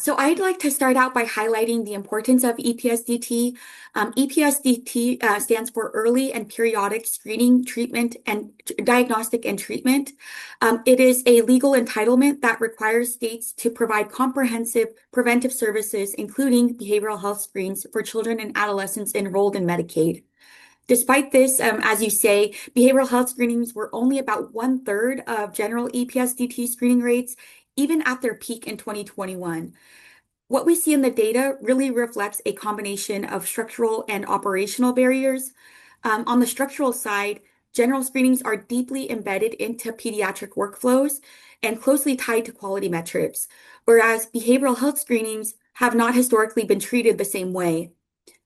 So I'd like to start out by highlighting the importance of EPSDT. EPSDT stands for Early and Periodic Screening, Treatment, and Diagnostic and Treatment. It is a legal entitlement that requires states to provide comprehensive preventive services, including behavioral health screens for children and adolescents enrolled in Medicaid. Despite this, as you say, behavioral health screenings were only about one-third of general EPSDT screening rates, even at their peak in 2021. What we see in the data really reflects a combination of structural and operational barriers. On the structural side, general screenings are deeply embedded into pediatric workflows and closely tied to quality metrics, whereas behavioral health screenings have not historically been treated the same way.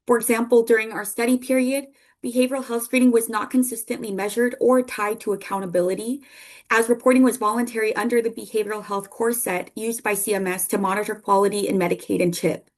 For example, during our study period, behavioral health screening was not consistently measured or tied to accountability, as reporting was voluntary under the behavioral health core set used by CMS to monitor quality in Medicaid and CHIP.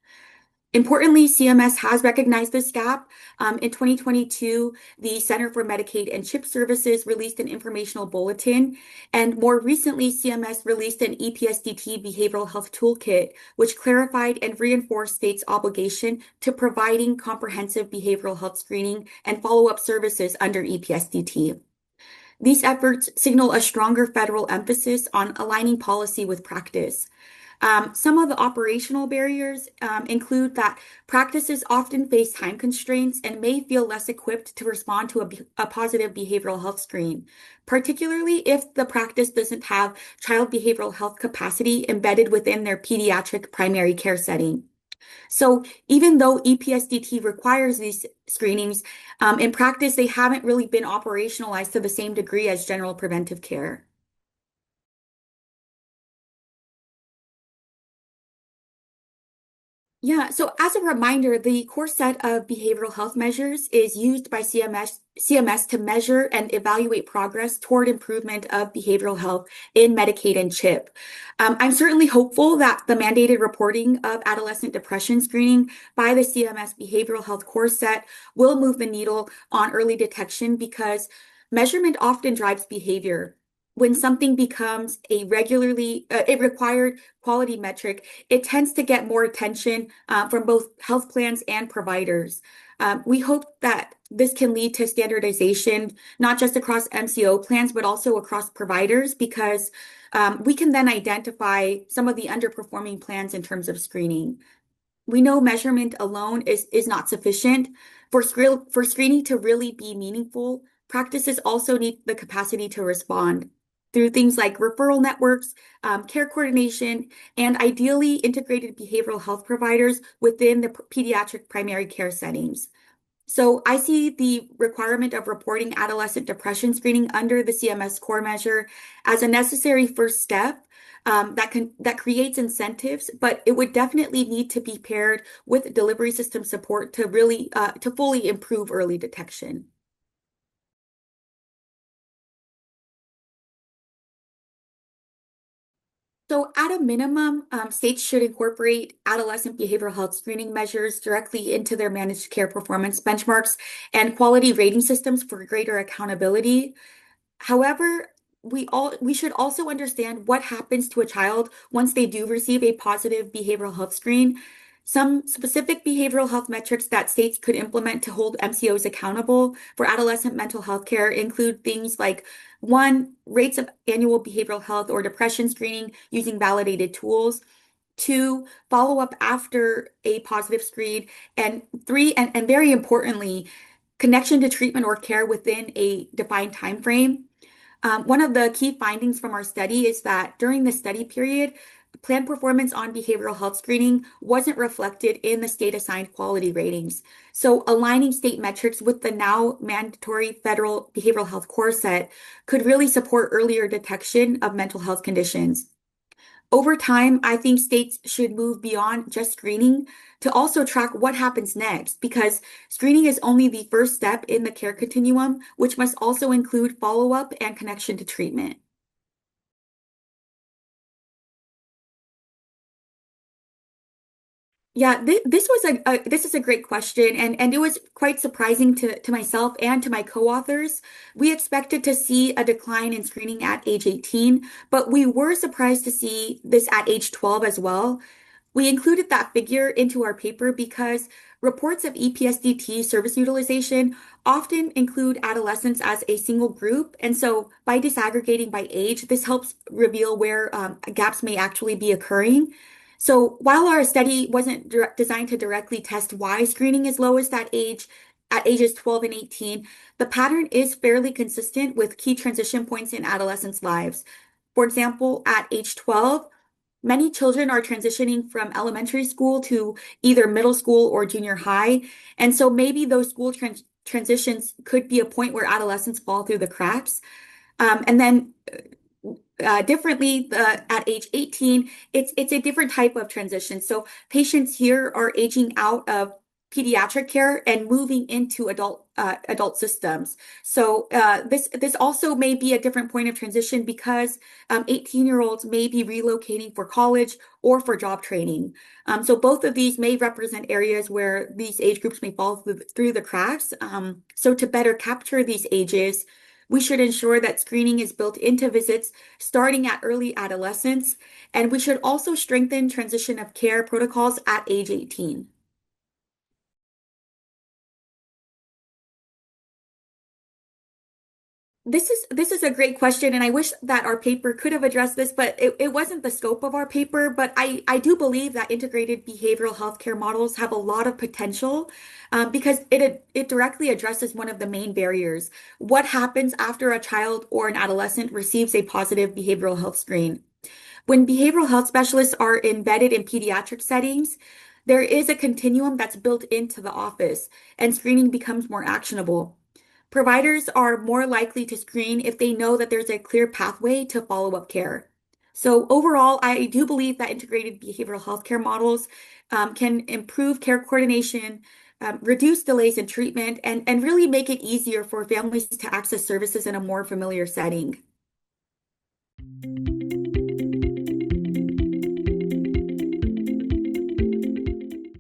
Importantly, CMS has recognized this gap. In 2022, the Center for Medicaid and CHIP Services released an informational bulletin, and more recently, CMS released an EPSDT behavioral health toolkit, which clarified and reinforced states' obligation to providing comprehensive behavioral health screening and follow-up services under EPSDT. These efforts signal a stronger federal emphasis on aligning policy with practice. Some of the operational barriers include that practices often face time constraints and may feel less equipped to respond to a positive behavioral health screen, particularly if the practice doesn't have child behavioral health capacity embedded within their pediatric primary care setting. So even though EPSDT requires these screenings, in practice, they haven't really been operationalized to the same degree as general preventive care. Yeah, so as a reminder, the core set of behavioral health measures is used by CMS to measure and evaluate progress toward improvement of behavioral health in Medicaid and CHIP. I'm certainly hopeful that the mandated reporting of adolescent depression screening by the CMS behavioral health core set will move the needle on early detection because measurement often drives behavior. When something becomes a required quality metric, it tends to get more attention from both health plans and providers. We hope that this can lead to standardization, not just across MCO plans, but also across providers, because we can then identify some of the underperforming plans in terms of screening. We know measurement alone is not sufficient. For screening to really be meaningful, practices also need the capacity to respond through things like referral networks, care coordination, and ideally integrated behavioral health providers within the pediatric primary care settings. So I see the requirement of reporting adolescent depression screening under the CMS core measure as a necessary first step that creates incentives, but it would definitely need to be paired with delivery system support to really to fully improve early detection. So, at a minimum, states should incorporate adolescent behavioral health screening measures directly into their managed care performance benchmarks and quality rating systems for greater accountability. However, we should also understand what happens to a child once they do receive a positive behavioral health screen. Some specific behavioral health metrics that states could implement to hold MCOs accountable for adolescent mental health care include things like one, rates of annual behavioral health or depression screening using validated tools. Two, follow up after a positive screen. And three, and very importantly, connection to treatment or care within a defined time frame. One of the key findings from our study is that during the study period, plan performance on behavioral health screening wasn't reflected in the state assigned quality ratings. So aligning state metrics with the now mandatory federal behavioral health core set could really support earlier detection of mental health conditions. Over time, I think states should move beyond just screening to also track what happens next, because screening is only the first step in the care continuum, which must also include follow-up and connection to treatment. Yeah, this is a great question, and it was quite surprising to myself and to my co-authors. We expected to see a decline in screening at age 18, but we were surprised to see this at age 12 as well. We included that figure into our paper because reports of EPSDT service utilization often include adolescents as a single group. And so by disaggregating by age, this helps reveal where gaps may actually be occurring. So while our study wasn't designed to directly test why screening is lowest at ages 12 and 18, the pattern is fairly consistent with key transition points in adolescents' lives. For example, at age 12, many children are transitioning from elementary school to either middle school or junior high. And so maybe those transitions could be a point where adolescents fall through the cracks. And then differently, at age 18, it's a different type of transition. So patients here are aging out of pediatric care and moving into adult systems. So this also may be a different point of transition because 18-year-olds may be relocating for college or for job training. So both of these may represent areas where these age groups may fall through the cracks. So to better capture these ages, we should ensure that screening is built into visits starting at early adolescence, and we should also strengthen transition of care protocols at age 18. This is a great question, and I wish that our paper could have addressed this, but it wasn't the scope of our paper. But I do believe that integrated behavioral healthcare models have a lot of potential because it directly addresses one of the main barriers. What happens after a child or an adolescent receives a positive behavioral health screen? When behavioral health specialists are embedded in pediatric settings, there is a continuum that's built into the office, and screening becomes more actionable. Providers are more likely to screen if they know that there's a clear pathway to follow-up care. So overall, I do believe that integrated behavioral health care models can improve care coordination, reduce delays in treatment, and really make it easier for families to access services in a more familiar setting.